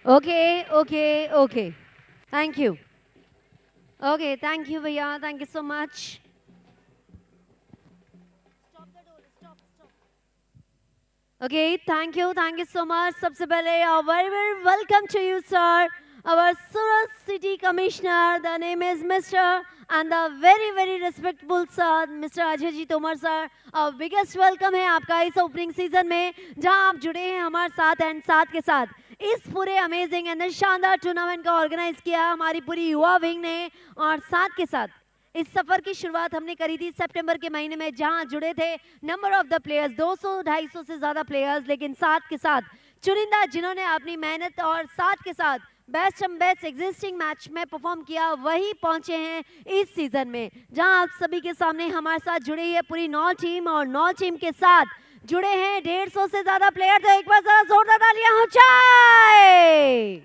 Okay, okay, okay. Thank you. Okay, thank you, Bhaiya. Thank you so much. Okay, thank you so much. सबसे पहले a very very welcome to you, sir. Our Surat City Commissioner, the name is Mr. and the very very respectful sir, Mr. Ajay Ji Tomar sir. Our biggest welcome है आपका इस opening season में, जहां आप जुड़े हैं हमारे साथ and साथ के साथ इस पूरे अमेजिंग एंड शानदार टूर्नामेंट का ऑर्गेनाइज किया हमारी पूरी युवा विंग ने, और साथ के साथ इस सफर की शुरुआत हमने करी थी सितंबर के महीने में, जहां जुड़े थे नंबर ऑफ द प्लेयर्स 200-250 से ज्यादा प्लेयर्स, लेकिन साथ के साथ चुनिंदा जिन्होंने अपनी मेहनत और साथ के साथ best and best existing match में परफॉर्म किया, वही पहुंचे हैं इस सीजन में, जहां आप सभी के सामने हमारे साथ जुड़ी है पूरी 9 टीम, और 9 टीम के साथ जुड़े हैं 150 से ज्यादा प्लेयर। तो एक बार जरा जोरदार तालियां हो जाए।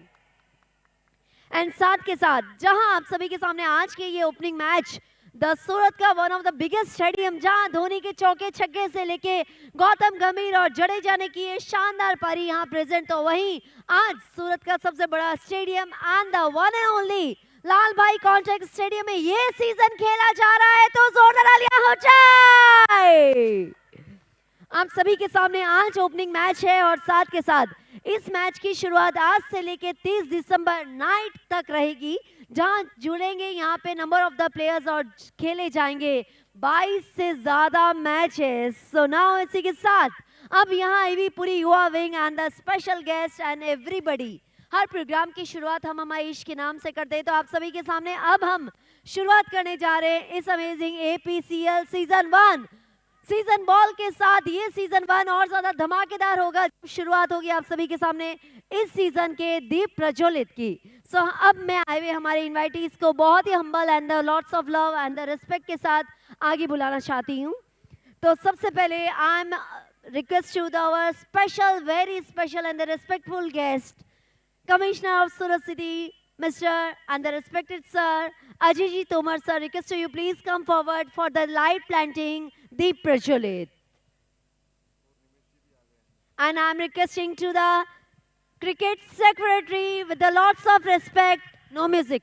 एंड साथ के साथ जहां आप सभी के सामने आज के ये ओपनिंग मैच द सूरत का one of the biggest stadium, जहां धोनी के चौके छक्के से लेके गौतम गंभीर और जडेजा ने की ये शानदार पारी यहां प्रेजेंट, तो वहीं आज सूरत का सबसे बड़ा stadium and the one and only Lal Bhai contract stadium में ये सीजन खेला जा रहा है। तो जोरदार तालियां हो जाए। आप सभी के सामने आज ओपनिंग मैच है, और साथ के साथ इस मैच की शुरुआत आज से लेके 30 दिसंबर नाइट तक रहेगी, जहां जुड़ेंगे यहाँ पे नंबर ऑफ द प्लेयर्स और खेले जाएंगे 22 से ज्यादा मैचेस। सो नाउ इसी के साथ अब यहाँ आई भी पूरी युवा wing and the special guest and everybody. हर प्रोग्राम की शुरुआत हम हमारे इश्क के नाम से करते हैं, तो आप सभी के सामने अब हम शुरुआत करने जा रहे हैं इस amazing APCL season 1 season ball के साथ। ये सीजन 1 और ज्यादा धमाकेदार होगा जब शुरुआत होगी आप सभी के सामने इस सीजन के दीप प्रज्वलित की। सो अब मैं आए हुए हमारे इनवाइटीज को बहुत ही humble and lots of love and the respect के साथ आगे बुलाना चाहती हूँ। तो सबसे पहले I am request to the special very special and the respectful guest commissioner of Surat city Mr. and the respected sir Ajay Ji Tomar sir, request to you please come forward for the light planting Deep Prajulit. And I am requesting to the cricket secretary with the lots of respect, no music.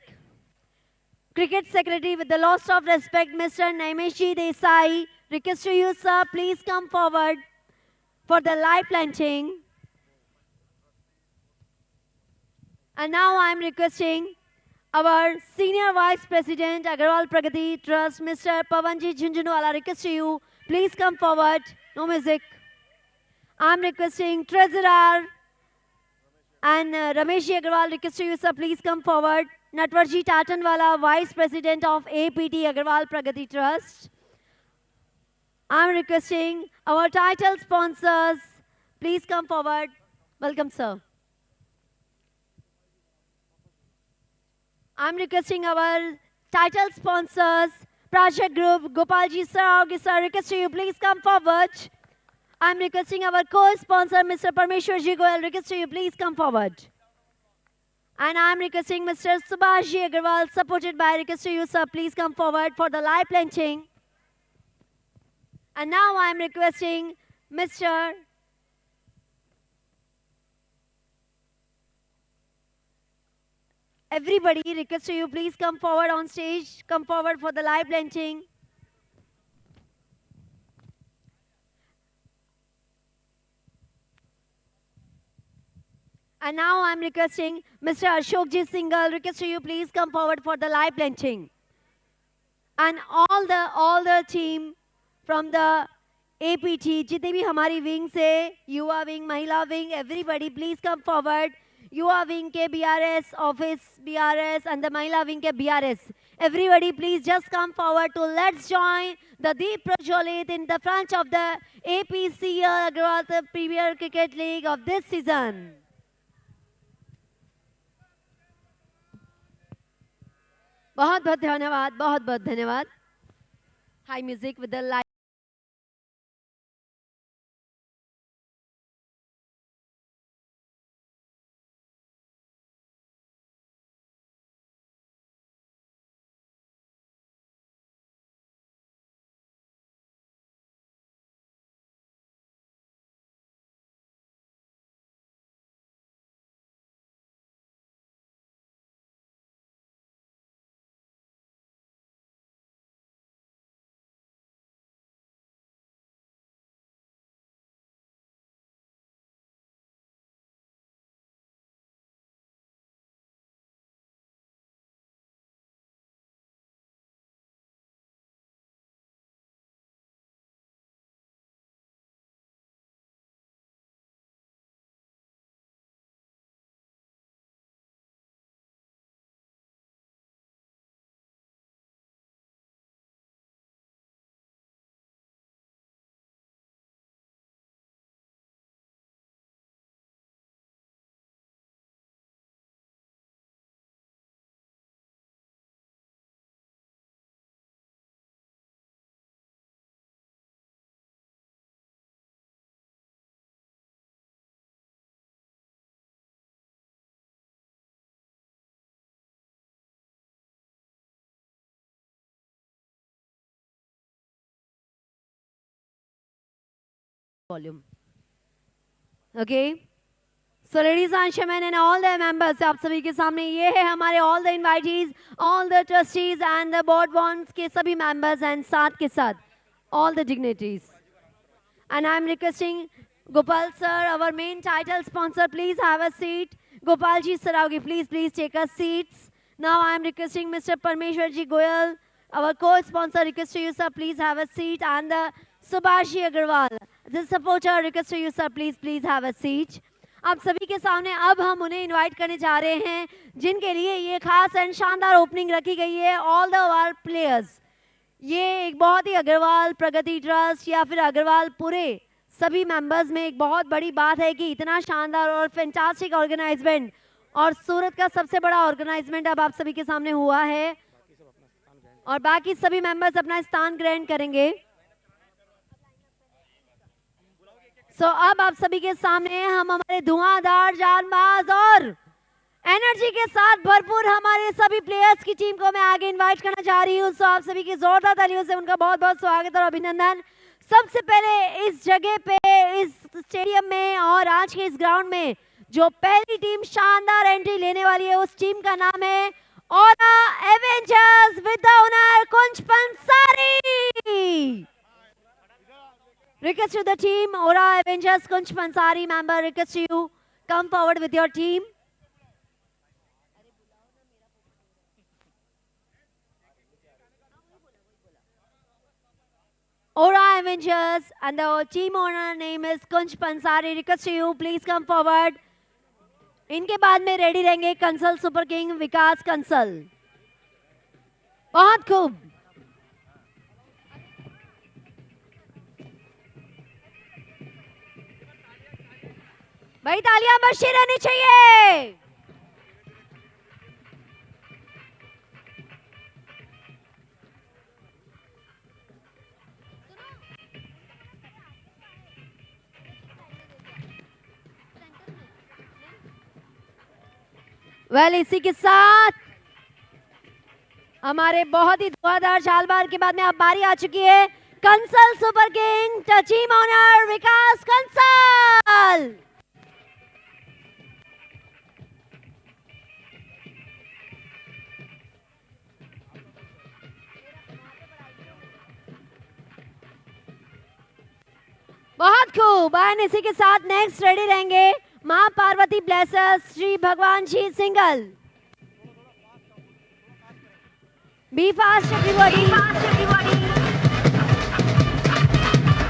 Cricket secretary with the lots of respect, Mr. Naimeshi Desai, request to you sir, please come forward for the light planting. And now I am requesting our Senior Vice President, Agarwal Pragati Trust, Mr. Pavanji Jhunjhunwala, request to you, please come forward. No music. I am requesting Treasurer and Ramesh Agarwal, request to you, sir, please come forward. Natwarji Tatanwala, Vice President of APT Agarwal Pragati Trust. I am requesting our title sponsors, please come forward. Welcome, sir. I'm requesting our title sponsors, Project Group, Gopalji sir, request to you, please come forward. I'm requesting our co-sponsor, Mr. Parmeshwarji Goyal, request to you, please come forward. And I'm requesting Mr. Subhashji Agarwal, supported by request to you, sir, please come forward for the live planting. And now I'm requesting Mr. Everybody, request to you, please come forward on stage, come forward for the live planting. And now I'm requesting Mr. Ashokji Singhal, request to you, please come forward for the live planting. And all the team from the APT, जितने भी हमारी wing से, युवा wing, महिला wing, everybody, please come forward. युवा wing के BRS, office BRS, and the Mahila wing के BRS. Everybody please just come forward to let's join the Deep Prajulit in the front of the APCL Agarwal Premier Cricket League of this season. बहुत बहुत धन्यवाद, बहुत बहुत धन्यवाद. High music with the light. volume. Okay. So ladies and gentlemen and all the members, आप सभी के सामने ये है हमारे all the invitees, all the trustees and the board bonds के सभी members and साथ के साथ all the dignitaries. And I'm requesting Gopal sir, our main title sponsor, please have a seat. Gopal ji Saraugi, please take a seats. Now I'm requesting Mr. Parmeshwar ji Goyal, our co-sponsor, request to you sir, please have a seat. And the Subhash ji Agarwal, the supporter, request to you sir, please have a seat. आप सभी के सामने अब हम उन्हें invite करने जा रहे हैं जिनके लिए ये खास एंड शानदार ओपनिंग रखी गई है. ऑल द आवर प्लेयर्स, ये एक बहुत ही अग्रवाल प्रगति ट्रस्ट या फिर अग्रवाल पूरे सभी मेंबर्स में एक बहुत बड़ी बात है कि इतना शानदार और फैंटास्टिक ऑर्गेनाइजमेंट और सूरत का सबसे बड़ा ऑर्गेनाइजमेंट अब आप सभी के सामने हुआ है और बाकी सभी मेंबर्स अपना स्थान ग्रहण करेंगे. सो अब आप सभी के सामने हम हमारे धुआंधार जानबाज और एनर्जी के साथ भरपूर हमारे सभी प्लेयर्स की टीम को मैं आगे इनवाइट करना चाह रही हूँ. सो आप सभी की जोरदार तालियों से उनका बहुत बहुत स्वागत और अभिनंदन. सबसे पहले इस जगह पे, इस स्टेडियम में और आज के इस ग्राउंड में जो पहली टीम शानदार एंट्री लेने वाली है उस टीम का नाम है aura avengers with the owner Kunj Pansari. Request to the team, Aura Avengers Kunj Pansari member, request to you, come forward with your team. Aura Avengers and the team owner name is Kunj Pansari. Request to you, please come forward. इनके बाद में ready रहेंगे Kansal super king विकास कंसल. बहुत खूब. भाई तालियां बजती रहनी चाहिए. वेल इसी के साथ हमारे बहुत ही धुआंधार चालबाज के बाद में अब बारी आ चुकी है Kansal super king team owner Vikas Kansal. बहुत खूब. एंड इसी के साथ नेक्स्ट रेडी रहेंगे मां Parvati blessers Shri Bhagwan ji single. Be fast everybody.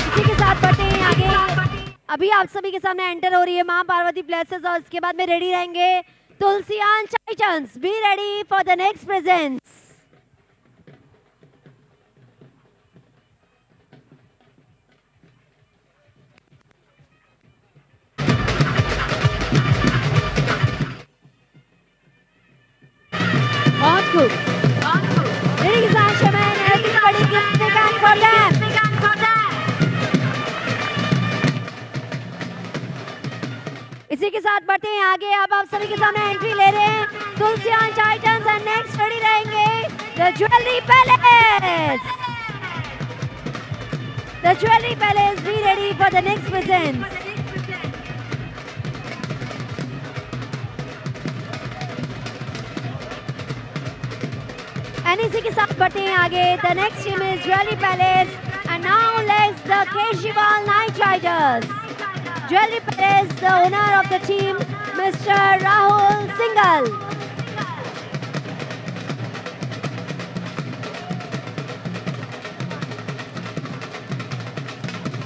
इसी के साथ बढ़ते हैं आगे. अभी आप सभी के सामने एंटर हो रही है मां पार्वती ब्लेसर्स और इसके बाद में रेडी रहेंगे Tulsian titans. Be ready for the next presence. Good. Ladies and gentlemen, everybody give a big hand for them. इसी के साथ बढ़ते हैं आगे. अब आप सभी के सामने एंट्री ले रहे हैं Tulsiyan titans and next ready रहेंगे the jewellery palace. The jewellery palace be ready for the next presence. And इसी के साथ बढ़ते हैं आगे. The next team is jewellery palace and now let's the Kejriwal knight riders. Jewellery palace the owner of the team mister Rahul Singal.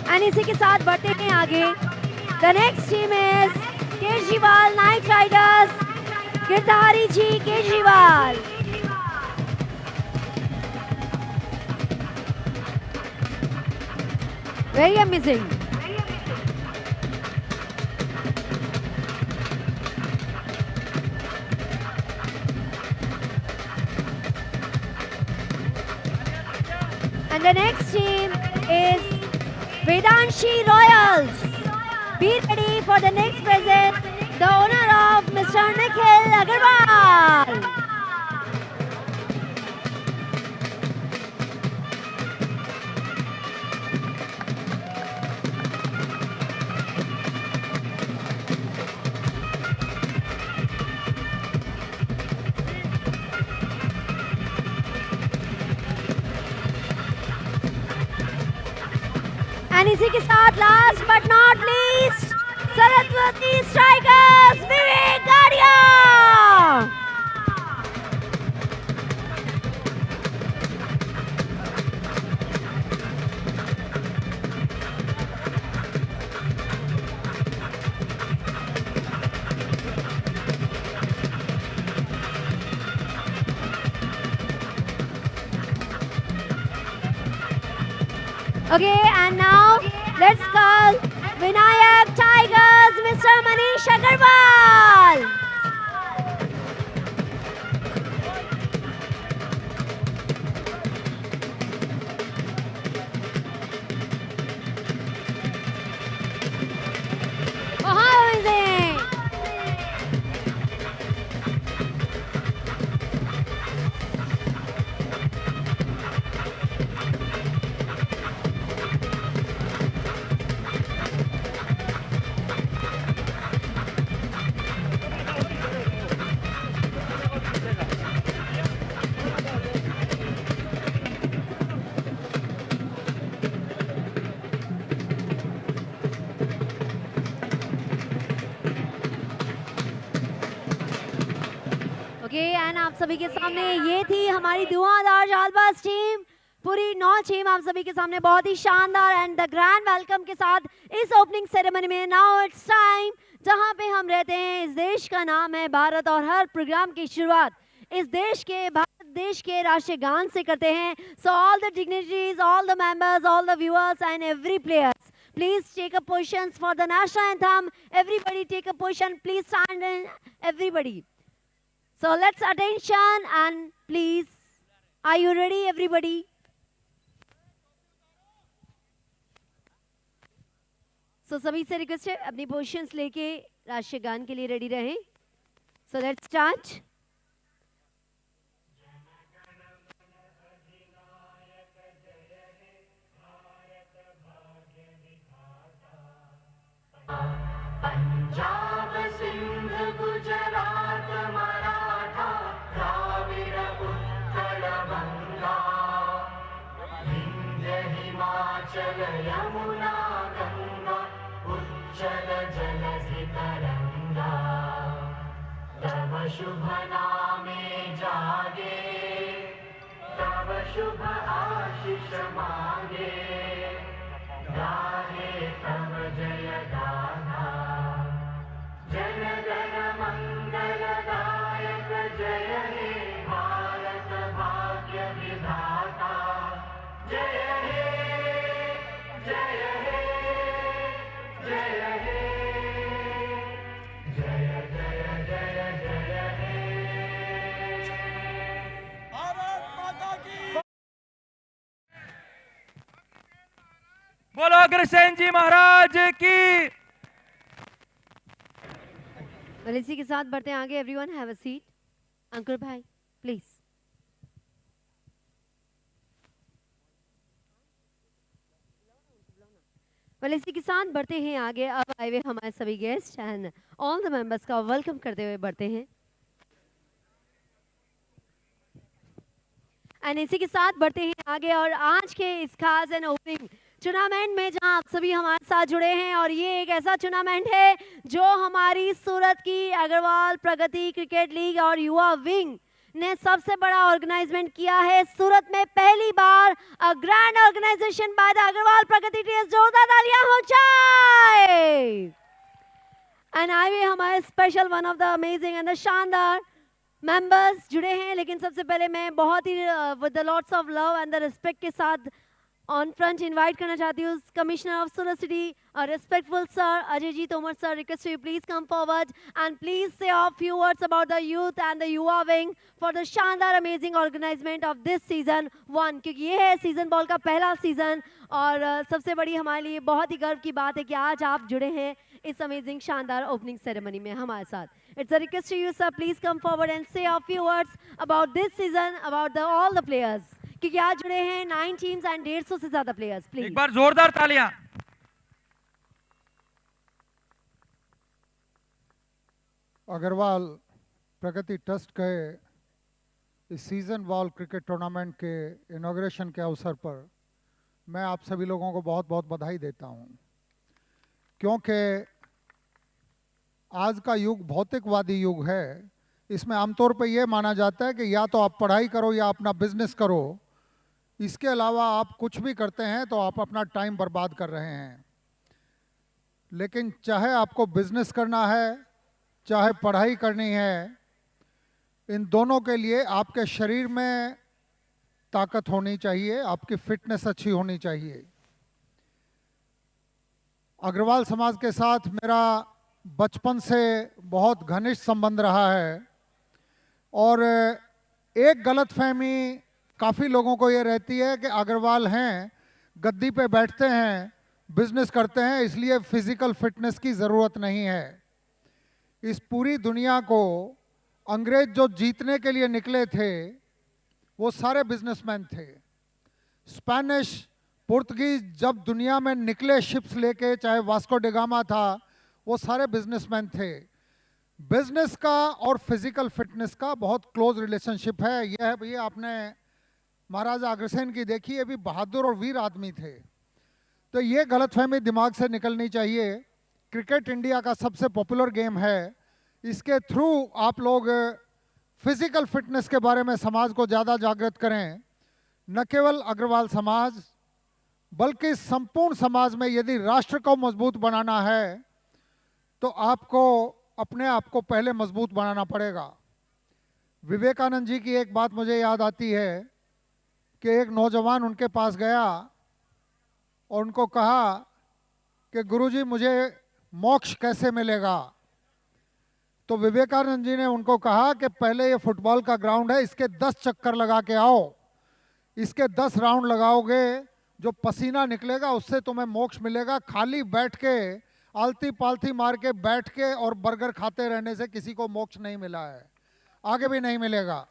And इसी के साथ बढ़ते हैं आगे. The next team is Kejriwal knight riders Girdhari ji Kejriwal. Very amazing. And the next team is Vedanshi Royals. Be ready for the next present, the owner of Mr. Nikhil Agarwal. And इसी के साथ last but not least Saraswati strikers Vivek Gadia. Okay, and now let's call Vinayak Tigers, Mr. Manish Agarwal. Oh, how is it? Okay and आप सभी के सामने ये थी हमारी धुआंधार शालबाज टीम, पूरी 9 टीम आप सभी के सामने बहुत ही शानदार एंड द ग्रैंड वेलकम के साथ इस ओपनिंग सेरेमनी में। नाउ इट्स टाइम, जहां पे हम रहते हैं, इस देश का नाम है भारत और हर प्रोग्राम की शुरुआत इस देश के भारत देश के राष्ट्रीय गान से करते हैं। So all the dignitaries, all the members, all the viewers and every players, please take up positions for the national anthem. Everybody take a position, please stand in, everybody. So let's attention and please, are you ready everybody? So सभी से request है अपनी positions लेके राष्ट्रीय गान के लिए ready रहें। So let's start. Punjab Sindh Gujarat Maratha Dravida Utkal बंगा विंध्य हिमाचल यमुना गंगा उच्चल जलधि तरंगा तव शुभ नामे जागे तव शुभ आशीष मांगे गाहे तव जय गाथा जन गण मंगलदायक जय हे भारत भाग्य विधाता जय हे जय हे जय हे जय जय जय जय हे भारत माता की बोलो अग्रसेन जी महाराज की। well, इसी के साथ बढ़ते हैं आगे। Everyone have a seat. Ankur bhai please. well, इसी के साथ बढ़ते हैं आगे। अब आए हुए हमारे सभी guest and all the members का वेलकम करते हुए बढ़ते हैं। एंड इसी के साथ बढ़ते हैं आगे और आज के इस खास एंड ओपनिंग टूर्नामेंट में जहां आप सभी हमारे साथ जुड़े हैं, और ये एक ऐसा टूर्नामेंट है जो हमारी सूरत की अग्रवाल प्रगति क्रिकेट लीग और युवा विंग ने सबसे बड़ा ऑर्गेनाइजमेंट किया है। सूरत में पहली बार a grand organization by the Agarwal Pragati TS. जोरदार तालियां हो जाए। एंड आइए हमारे special one of the amazing and the शानदार मेंबर्स जुड़े हैं, लेकिन सबसे पहले मैं बहुत ही with the lots of love and the respect के साथ ऑन फ्रंट इनवाइट करना चाहती हूँ commissioner of Surat city, respectful sir Ajay ji Tomar sir, request you please come forward and please से of few words about the youth and the युवा wing for the शानदार amazing ऑर्गेनाइजमेंट of this season 1, क्योंकि ये है season ball का पहला सीजन और सबसे बड़ी हमारे लिए बहुत ही गर्व की बात है कि आज आप जुड़े हैं इस अमेजिंग शानदार ओपनिंग सेरेमनी में हमारे साथ। It's a request to you sir, please come forward and say of few words about this season, about the all the players, क्योंकि आज जुड़े हैं 9 टीम्स एंड 150 से ज्यादा प्लेयर्स। प्लीज एक बार जोरदार तालियां। अग्रवाल प्रगति ट्रस्ट के इस सीजन बॉल क्रिकेट टूर्नामेंट के इनॉग्रेशन के अवसर पर मैं आप सभी लोगों को बहुत बहुत बधाई देता हूं, क्योंकि आज का युग भौतिकवादी युग है। इसमें आमतौर पे ये माना जाता है कि या तो आप पढ़ाई करो या अपना बिजनेस करो, इसके अलावा आप कुछ भी करते हैं तो आप अपना टाइम बर्बाद कर रहे हैं। लेकिन चाहे आपको बिजनेस करना है, चाहे पढ़ाई करनी है, इन दोनों के लिए आपके शरीर में ताकत होनी चाहिए, आपकी फिटनेस अच्छी होनी चाहिए। अग्रवाल समाज के साथ मेरा बचपन से बहुत घनिष्ठ संबंध रहा है और एक गलतफहमी काफ़ी लोगों को ये रहती है कि अग्रवाल हैं, गद्दी पे बैठते हैं, बिजनेस करते हैं, इसलिए फिजिकल फिटनेस की ज़रूरत नहीं है। इस पूरी दुनिया को अंग्रेज जो जीतने के लिए निकले थे वो सारे बिजनेसमैन थे। स्पेनिश, पुर्तगीज जब दुनिया में निकले शिप्स लेके, चाहे वास्को डिगामा था, वो सारे बिजनेसमैन थे। बिजनेस का और फिजिकल फिटनेस का बहुत क्लोज रिलेशनशिप है। यह है भैया, आपने महाराजा अग्रसेन की देखी, ये भी बहादुर और वीर आदमी थे। तो ये गलतफहमी दिमाग से निकलनी चाहिए। क्रिकेट इंडिया का सबसे पॉपुलर गेम है, इसके थ्रू आप लोग फिजिकल फिटनेस के बारे में समाज को ज़्यादा जागृत करें। न केवल अग्रवाल समाज बल्कि संपूर्ण समाज में यदि राष्ट्र को मजबूत बनाना है तो आपको अपने आप को पहले मजबूत बनाना पड़ेगा। विवेकानंद जी की एक बात मुझे याद आती है कि एक नौजवान उनके पास गया और उनको कहा कि गुरुजी मुझे मोक्ष कैसे मिलेगा। तो विवेकानंद जी ने उनको कहा कि पहले ये फुटबॉल का ग्राउंड है, इसके 10 चक्कर लगा के आओ। इसके 10 राउंड लगाओगे, जो पसीना निकलेगा उससे तुम्हें मोक्ष मिलेगा। खाली बैठ के, आलती पालती मार के बैठ के और बर्गर खाते रहने से किसी को मोक्ष नहीं मिला है, आगे भी नहीं मिलेगा।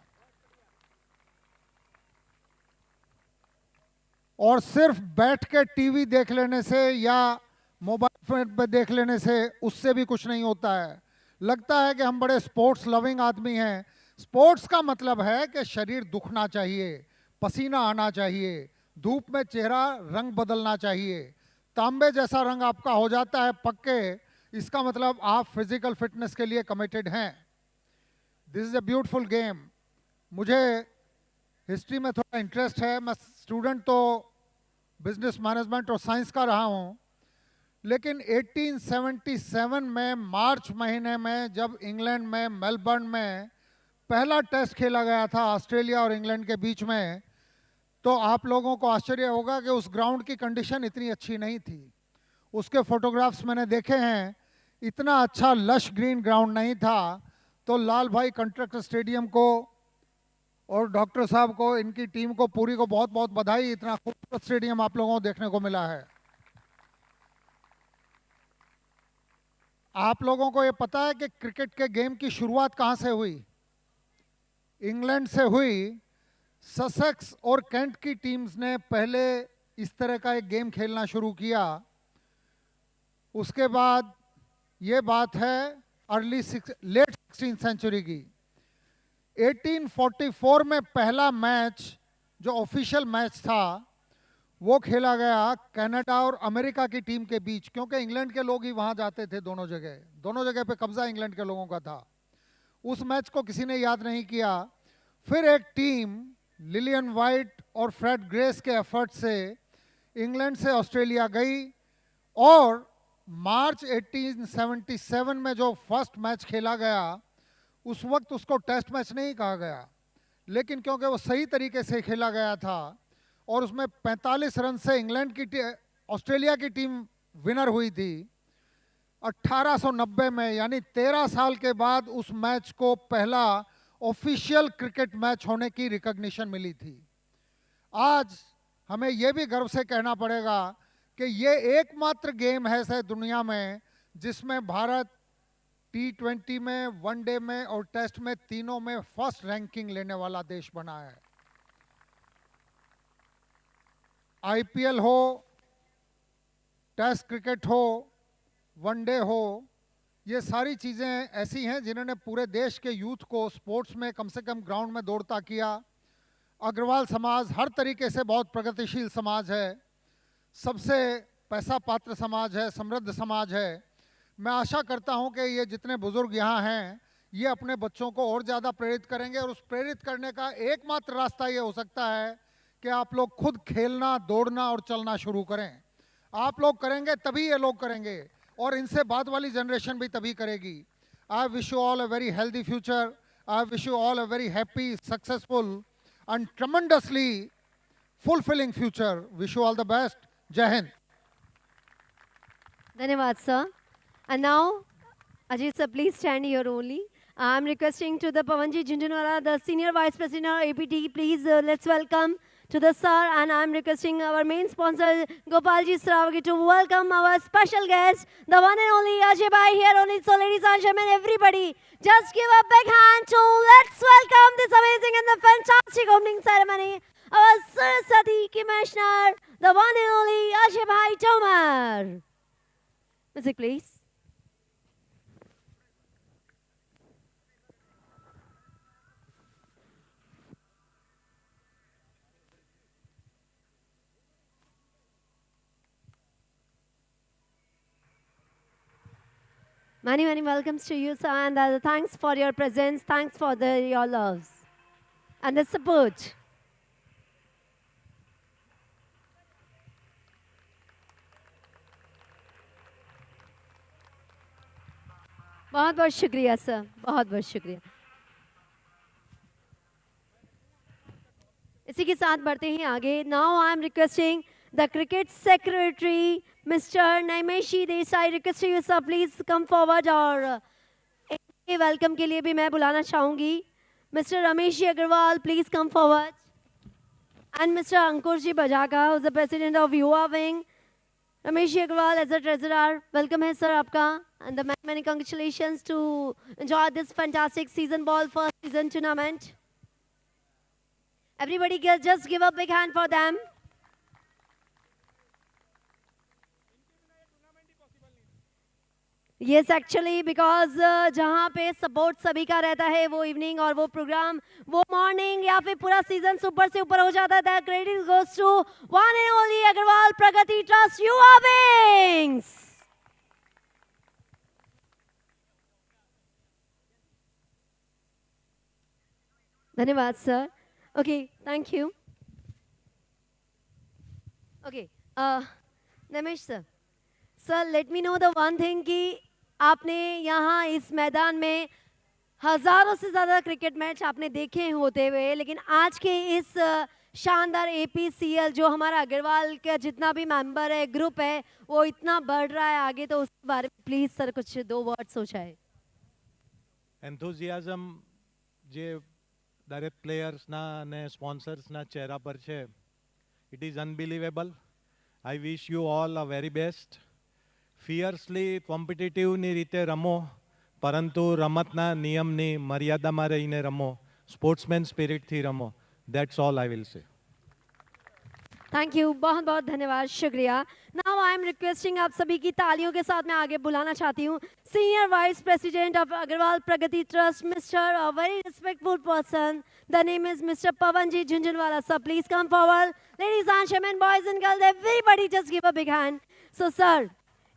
और सिर्फ बैठ के टीवी देख लेने से या मोबाइल फोन पे देख लेने से उससे भी कुछ नहीं होता है। लगता है कि हम बड़े स्पोर्ट्स लविंग आदमी हैं। स्पोर्ट्स का मतलब है कि शरीर दुखना चाहिए, पसीना आना चाहिए, धूप में चेहरा रंग बदलना चाहिए। तांबे जैसा रंग आपका हो जाता है पक्के, इसका मतलब आप फिजिकल फिटनेस के लिए कमिटेड हैं। This is a beautiful game. मुझे हिस्ट्री में थोड़ा इंटरेस्ट है। मैं स्टूडेंट तो बिजनेस मैनेजमेंट और साइंस का रहा हूँ, लेकिन 1877 में मार्च महीने में जब इंग्लैंड में मेलबर्न में पहला टेस्ट खेला गया था ऑस्ट्रेलिया और इंग्लैंड के बीच में, तो आप लोगों को आश्चर्य होगा कि उस ग्राउंड की कंडीशन इतनी अच्छी नहीं थी। उसके फोटोग्राफ्स मैंने देखे हैं, इतना अच्छा लश ग्रीन ग्राउंड नहीं था। तो लाल भाई कंट्रैक्टर स्टेडियम को और डॉक्टर साहब को, इनकी टीम को पूरी को बहुत बहुत बधाई। इतना खूबसूरत स्टेडियम आप लोगों को देखने को मिला है। आप लोगों को ये पता है कि क्रिकेट के गेम की शुरुआत कहाँ से हुई? इंग्लैंड से हुई। ससेक्स और कैंट की टीम्स ने पहले इस तरह का एक गेम खेलना शुरू किया। उसके बाद ये बात है लेट 16th सेंचुरी की। 1844 में पहला मैच जो ऑफिशियल मैच था वो खेला गया कनाडा और अमेरिका की टीम के बीच, क्योंकि इंग्लैंड के लोग ही वहां जाते थे। दोनों जगह पे कब्जा इंग्लैंड के लोगों का था। उस मैच को किसी ने याद नहीं किया। फिर एक टीम लिलियन वाइट और फ्रेड ग्रेस के एफर्ट से इंग्लैंड से ऑस्ट्रेलिया गई और मार्च 1877 में जो फर्स्ट मैच खेला गया उस वक्त उसको टेस्ट मैच नहीं कहा गया, लेकिन क्योंकि वो सही तरीके से खेला गया था और उसमें 45 रन से ऑस्ट्रेलिया की टीम विनर हुई थी। 1890 में, यानी 13 साल के बाद उस मैच को पहला ऑफिशियल क्रिकेट मैच होने की रिकॉग्निशन मिली थी। आज हमें यह भी गर्व से कहना पड़ेगा कि ये एकमात्र गेम है शायद दुनिया में जिसमें भारत T20 में, वनडे में और टेस्ट में तीनों में फर्स्ट रैंकिंग लेने वाला देश बना है। IPL हो, टेस्ट क्रिकेट हो, वनडे हो, ये सारी चीज़ें ऐसी हैं जिन्होंने पूरे देश के यूथ को स्पोर्ट्स में कम से कम ग्राउंड में दौड़ता किया। अग्रवाल समाज हर तरीके से बहुत प्रगतिशील समाज है। सबसे पैसा पात्र समाज है, समृद्ध समाज है। मैं आशा करता हूं कि ये जितने बुजुर्ग यहाँ हैं ये अपने बच्चों को और ज़्यादा प्रेरित करेंगे, और उस प्रेरित करने का एकमात्र रास्ता ये हो सकता है कि आप लोग खुद खेलना, दौड़ना और चलना शुरू करें। आप लोग करेंगे तभी ये लोग करेंगे, और इनसे बाद वाली जनरेशन भी तभी करेगी। I wish you all a very healthy future. I wish you all a very happy, successful and tremendously fulfilling future. Wish you all the best. Jai Hind. Dhanyawad, sir. And now, Ajit sir, please stand here only. I'm requesting to the Pavanji Jhunjhunwala, the Senior Vice President of APT, please let's welcome to the sir. And I'm requesting our main sponsor, Gopalji Sravagi, to welcome our special guest, the one and only Ajay Bhai here only. So ladies and gentlemen, everybody, just give a big hand to let's welcome this amazing and the fantastic opening ceremony. Our Saraswati Commissioner, the one and only Ajay Bhai Tomar. Music, please. Many, many welcomes to you, sir, and thanks for your presence. Thanks for your loves and the support. बहुत बहुत शुक्रिया sir, बहुत बहुत शुक्रिया। इसी के साथ बढ़ते हैं आगे। Now I am requesting the cricket secretary mister Naimeshi Desai, request you sir please come forward, और वेलकम के लिए भी मैं बुलाना चाहूँगी mister Ramesh ji Agarwal, please come forward, and mister Ankur ji Bajaga, who is the president of Yuva wing. Ramesh Agrawal as a treasurer, welcome है sir आपका, and the many congratulations to enjoy this fantastic season ball first season tournament. Everybody just give a big hand for them. Yes, actually, because जहाँ पे support सभी का रहता है वो evening और वो प्रोग्राम वो मॉर्निंग या फिर पूरा सीजन सुपर से ऊपर हो जाता है। Credit goes to one and only Agarwal Pragati trust Yuva wings. धन्यवाद sir. Okay, thank you. Okay, Namesh sir, sir let me know the one thing कि आपने यहाँ इस मैदान में हजारों से ज़्यादा क्रिकेट मैच आपने देखे होते हुए, लेकिन आज के इस शानदार APCL जो हमारा अग्रवाल का जितना भी मेंबर है, ग्रुप है, वो इतना बढ़ रहा है आगे, तो उसके बारे में प्लीज सर कुछ 2 वर्ड सोचाए। એન્થુઝિયાઝમ જે દરેક પ્લેયર્સના અને સ્પોન્સર્સના ચહેરા પર છે, it is unbelievable. I wish you all a very best. Fiercely કોમ્પિટિટિવની રીતે રમો, પરંતુ રમતના નિયમની મર્યાદામાં રહીને રમો, સ્પોર્ટ્સમેન સ્પિરિટથી રમો. દેટ્સ ઓલ આઈ વિલ સે. थैंक यू, बहुत बहुत धन्यवाद, शुक्रिया। नाउ आई एम रिक्वेस्टिंग आप सभी की तालियों के साथ मैं आगे बुलाना चाहती हूँ senior vice president of Agarwal Pragati trust, mister a very respectful person, the name is mister Pawanji Jhunjhunwala. Sir please come forward. Ladies and gentleman, boys and girls, everybody just give a big hand. So sir,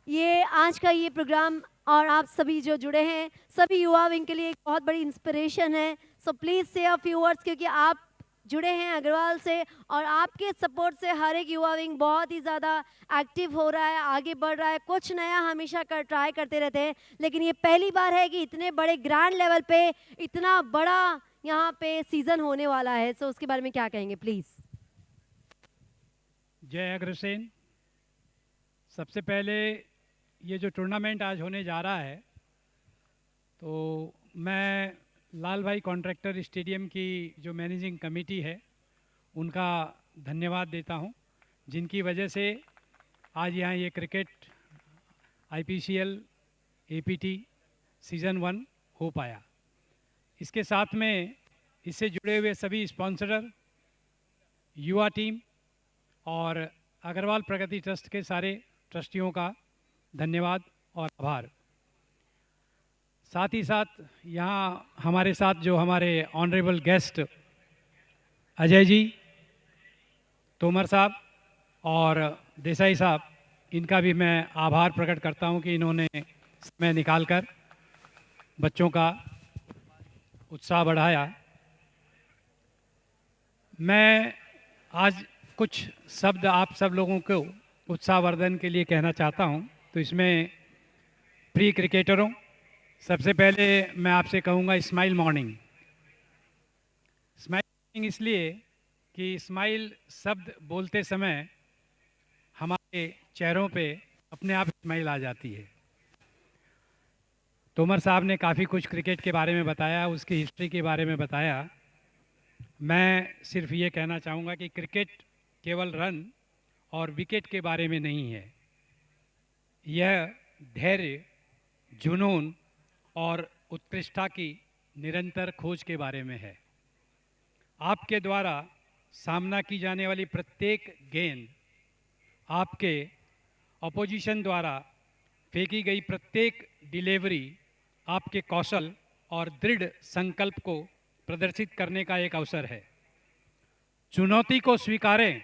ये आज का ये programme और आप सभी जो जुड़े हैं सभी युवा विंग के लिए एक बहुत बड़ी इंस्पिरेशन है। सो प्लीज से अ फ्यू वर्ड्स, क्योंकि आप जुड़े हैं अग्रवाल से और आपके सपोर्ट से हर एक युवा विंग बहुत ही ज़्यादा एक्टिव हो रहा है, आगे बढ़ रहा है, कुछ नया हमेशा ट्राई करते रहते हैं, लेकिन ये पहली बार है कि इतने बड़े ग्रैंड लेवल पे इतना बड़ा यहाँ पे सीजन होने वाला है। सो उसके बारे में क्या कहेंगे प्लीज। जय अग्रसेन। सबसे पहले ये जो टूर्नामेंट आज होने जा रहा है, तो मैं लाल भाई कॉन्ट्रैक्टर स्टेडियम की जो मैनेजिंग कमेटी है उनका धन्यवाद देता हूं, जिनकी वजह से आज यहाँ ये क्रिकेट IPCL APT सीज़न 1 हो पाया। इसके साथ में इससे जुड़े हुए सभी स्पॉन्सरर, युवा टीम और अग्रवाल प्रगति ट्रस्ट के सारे ट्रस्टियों का धन्यवाद और आभार। साथ ही साथ यहाँ हमारे साथ जो हमारे ऑनरेबल गेस्ट अजय जी, तोमर साहब और देसाई साहब, इनका भी मैं आभार प्रकट करता हूं कि इन्होंने समय निकालकर बच्चों का उत्साह बढ़ाया। मैं आज कुछ शब्द आप सब लोगों को उत्साहवर्धन के लिए कहना चाहता हूं। तो इसमें प्रिय क्रिकेटरों, सबसे पहले मैं आपसे कहूंगा स्माइल मॉर्निंग। स्माइल मॉर्निंग इसलिए कि स्माइल शब्द बोलते समय हमारे चेहरों पे अपने आप स्माइल आ जाती है। तोमर साहब ने काफ़ी कुछ क्रिकेट के बारे में बताया, उसकी हिस्ट्री के बारे में बताया। मैं सिर्फ ये कहना चाहूँगा कि क्रिकेट केवल रन और विकेट के बारे में नहीं है। यह धैर्य, जुनून और उत्कृष्टता की निरंतर खोज के बारे में है। आपके द्वारा सामना की जाने वाली प्रत्येक गेंद, आपके अपोजिशन द्वारा फेंकी गई प्रत्येक डिलीवरी आपके कौशल और दृढ़ संकल्प को प्रदर्शित करने का एक अवसर है। चुनौती को स्वीकारें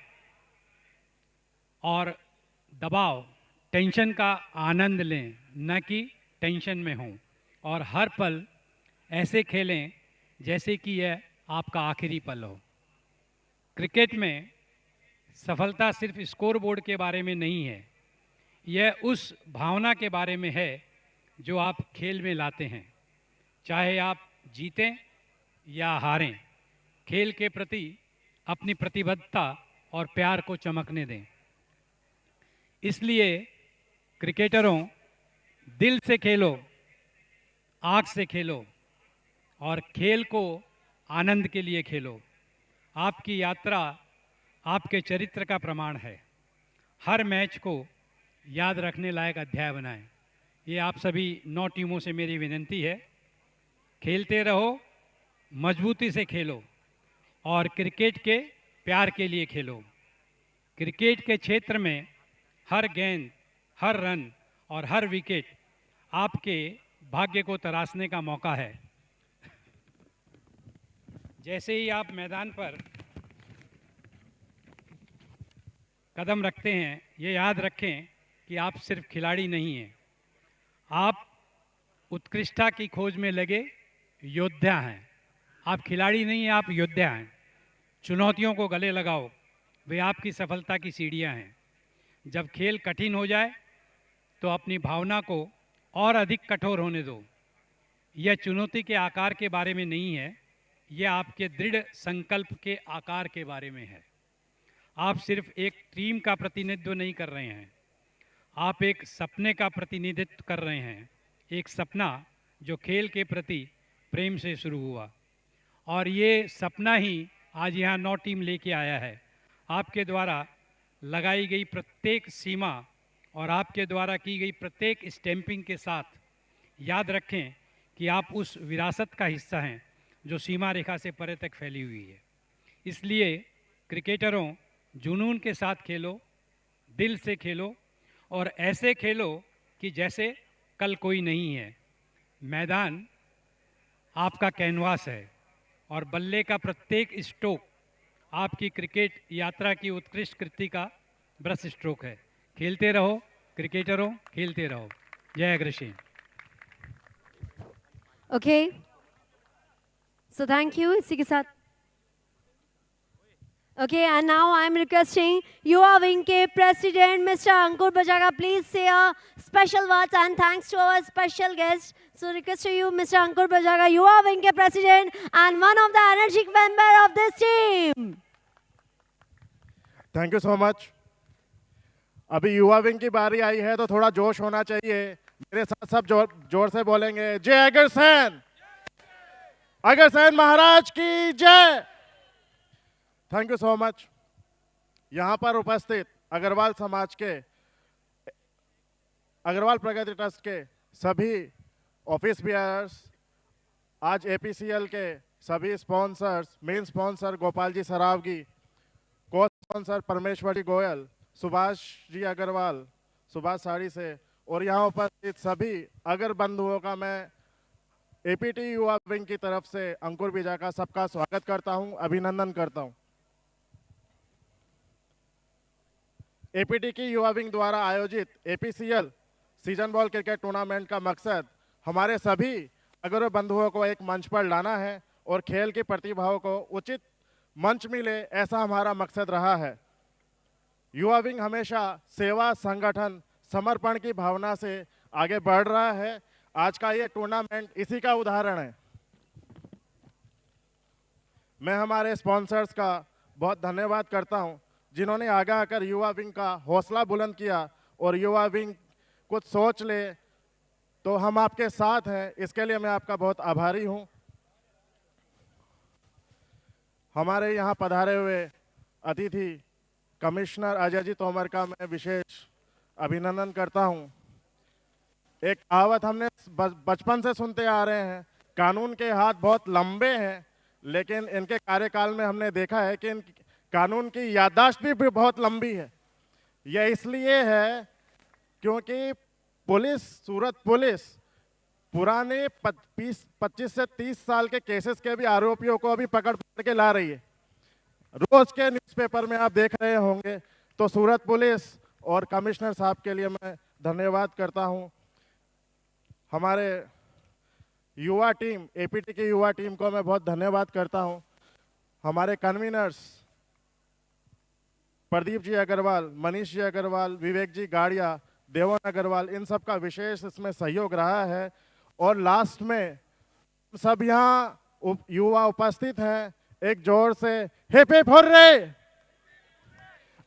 और दबाव, टेंशन का आनंद लें, न कि टेंशन में हों, और हर पल ऐसे खेलें जैसे कि यह आपका आखिरी पल हो। क्रिकेट में सफलता सिर्फ स्कोर बोर्ड के बारे में नहीं है, यह उस भावना के बारे में है जो आप खेल में लाते हैं। चाहे आप जीतें या हारें, खेल के प्रति अपनी प्रतिबद्धता और प्यार को चमकने दें। इसलिए क्रिकेटरों, दिल से खेलो, आँख से खेलो और खेल को आनंद के लिए खेलो। आपकी यात्रा आपके चरित्र का प्रमाण है। हर मैच को याद रखने लायक अध्याय बनाएं। ये आप सभी 9 टीमों से मेरी विनती है। खेलते रहो, मजबूती से खेलो और क्रिकेट के प्यार के लिए खेलो। क्रिकेट के क्षेत्र में हर गेंद, हर रन और हर विकेट आपके भाग्य को तराशने का मौका है। जैसे ही आप मैदान पर कदम रखते हैं, ये याद रखें कि आप सिर्फ खिलाड़ी नहीं हैं, आप उत्कृष्टता की खोज में लगे योद्धा हैं। आप खिलाड़ी नहीं हैं, आप योद्धा हैं। चुनौतियों को गले लगाओ, वे आपकी सफलता की सीढ़ियां हैं। जब खेल कठिन हो जाए तो अपनी भावना को और अधिक कठोर होने दो। यह चुनौती के आकार के बारे में नहीं है, यह आपके दृढ़ संकल्प के आकार के बारे में है। आप सिर्फ एक टीम का प्रतिनिधित्व नहीं कर रहे हैं, आप एक सपने का प्रतिनिधित्व कर रहे हैं। एक सपना जो खेल के प्रति प्रेम से शुरू हुआ, और ये सपना ही आज यहाँ 9 टीम लेके आया है। आपके द्वारा लगाई गई प्रत्येक सीमा और आपके द्वारा की गई प्रत्येक स्टैंपिंग के साथ याद रखें कि आप उस विरासत का हिस्सा हैं जो सीमा रेखा से परे तक फैली हुई है। इसलिए क्रिकेटरों, जुनून के साथ खेलो, दिल से खेलो और ऐसे खेलो कि जैसे कल कोई नहीं है। मैदान आपका कैनवास है और बल्ले का प्रत्येक स्ट्रोक आपकी क्रिकेट यात्रा की उत्कृष्ट कृति का ब्रश स्ट्रोक है। खेलते रहो क्रिकेटरों, खेलते रहो। जय Agrasen. Okay, so thank you. इसी के साथ okay, and now I am requesting Yuva Wing ke President Mr. Ankur Bajaga, please say a special words and thanks to our special guest. So request to you, Mr. Ankur Bajaga, Yuva Wing ke President and one of the energetic member of this team. Thank you so much. अभी युवा wing की बारी आई है तो थोड़ा जोश होना चाहिए। मेरे साथ सब जोर से बोलेंगे, जय अग्रसेन, अग्रसेन महाराज की जय। Thank you so much. यहाँ पर उपस्थित अग्रवाल समाज के, अग्रवाल प्रगति ट्रस्ट के सभी ऑफिस बियर्स, आज एपीसीएल के सभी sponsors, main sponsor Gopal ji Saraogi, को स्पॉन्सर परमेश्वर जी गोयल, सुभाष जी अग्रवाल, सुभाष साड़ी से, और यहाँ उपस्थित सभी अगर बंधुओं का मैं एपीटी युवा विंग की तरफ से अंकुर बीजा का सबका स्वागत करता हूँ, अभिनंदन करता हूँ। एपीटी की युवा विंग द्वारा आयोजित एपीसीएल सीजन बॉल क्रिकेट टूर्नामेंट का मकसद हमारे सभी अग्रणी बंधुओं को एक मंच पर लाना है और खेल की प्रतिभाओं को उचित मंच मिले, ऐसा हमारा मकसद रहा है। युवा विंग हमेशा सेवा, संगठन, समर्पण की भावना से आगे बढ़ रहा है। आज का ये टूर्नामेंट इसी का उदाहरण है। मैं हमारे स्पॉन्सर्स का बहुत धन्यवाद करता हूं, जिन्होंने आगे आकर युवा विंग का हौसला बुलंद किया और युवा विंग कुछ सोच ले तो हम आपके साथ हैं। इसके लिए मैं आपका बहुत आभारी हूं। हमारे यहाँ पधारे हुए अतिथि कमिश्नर अजय जी तोमर का मैं विशेष अभिनंदन करता हूं। एक कहावत हमने बचपन से सुनते आ रहे हैं, कानून के हाथ बहुत लंबे हैं, लेकिन इनके कार्यकाल में हमने देखा है कि इन कानून की याददाश्त भी बहुत लंबी है। यह इसलिए है क्योंकि पुलिस, सूरत पुलिस पुराने 25 से 30 साल के केसेस के भी आरोपियों को अभी पकड़ के ला रही है। रोज के न्यूज़पेपर में आप देख रहे होंगे। तो सूरत पुलिस और कमिश्नर साहब के लिए मैं धन्यवाद करता हूं। हमारे युवा टीम, एपीटी की युवा टीम को मैं बहुत धन्यवाद करता हूं। हमारे कन्वीनर्स प्रदीप जी अग्रवाल, मनीष जी अग्रवाल, विवेक जी गाड़िया, देवन अग्रवाल, इन सब का विशेष इसमें सहयोग रहा है। और लास्ट में सब यहाँ युवा उपस्थित हैं, एक जोर से हिप हिप हुर्रे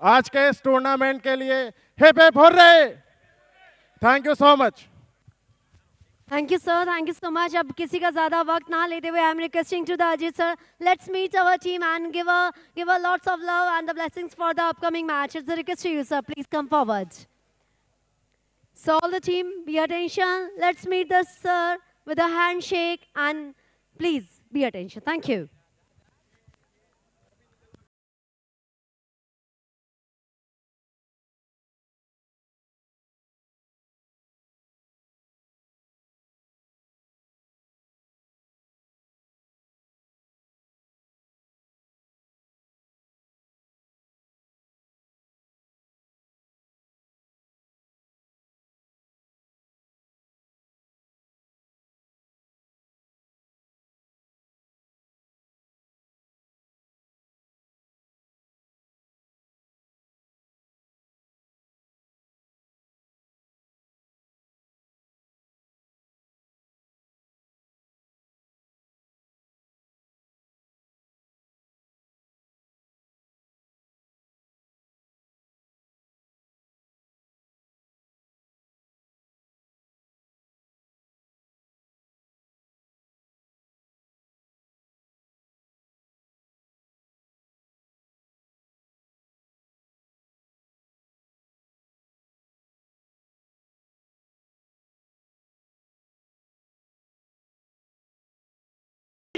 आज के इस टूर्नामेंट के लिए। Hip hip hurray. Thank you so much. Thank you sir, thank you so much. अब किसी का ज्यादा वक्त ना लेते हुए I am requesting to the Ajit sir, let's meet our team and give a lots of love and the blessings for the upcoming match. It's a request to you sir, please come forward. So all the team, be attention. Let's meet the sir with a handshake and please be attention. Thank you.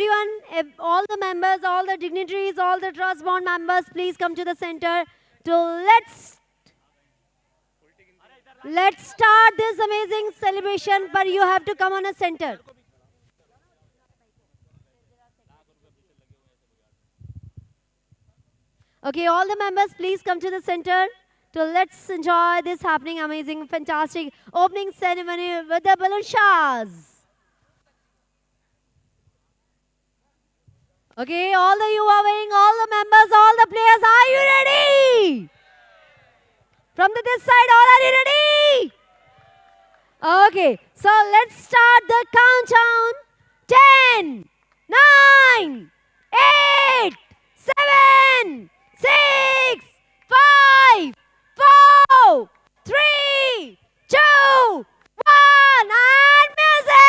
Everyone, all the members, all the dignitaries, all the trust board members, please come to the center. Let's start this amazing celebration, but you have to come on a center. Okay, all the members, please come to the center. So let's enjoy this happening, amazing, fantastic opening ceremony with the balloon shows. Okay, all the Yuva wing, all the members, all the players, are you ready? From this side, all are you ready? Okay, so let's start the countdown. 10, 9, 8, 7, 6, 5, 4, 3, 2, 1, and music!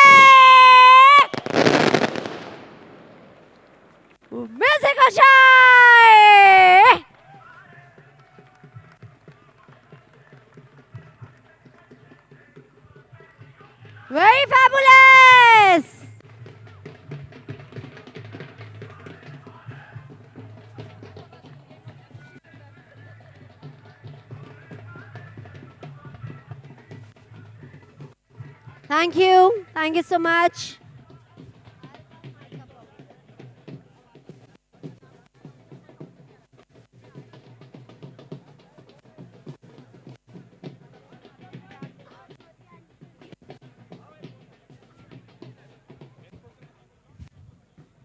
Music Ashai! Very fabulous! Thank you so much.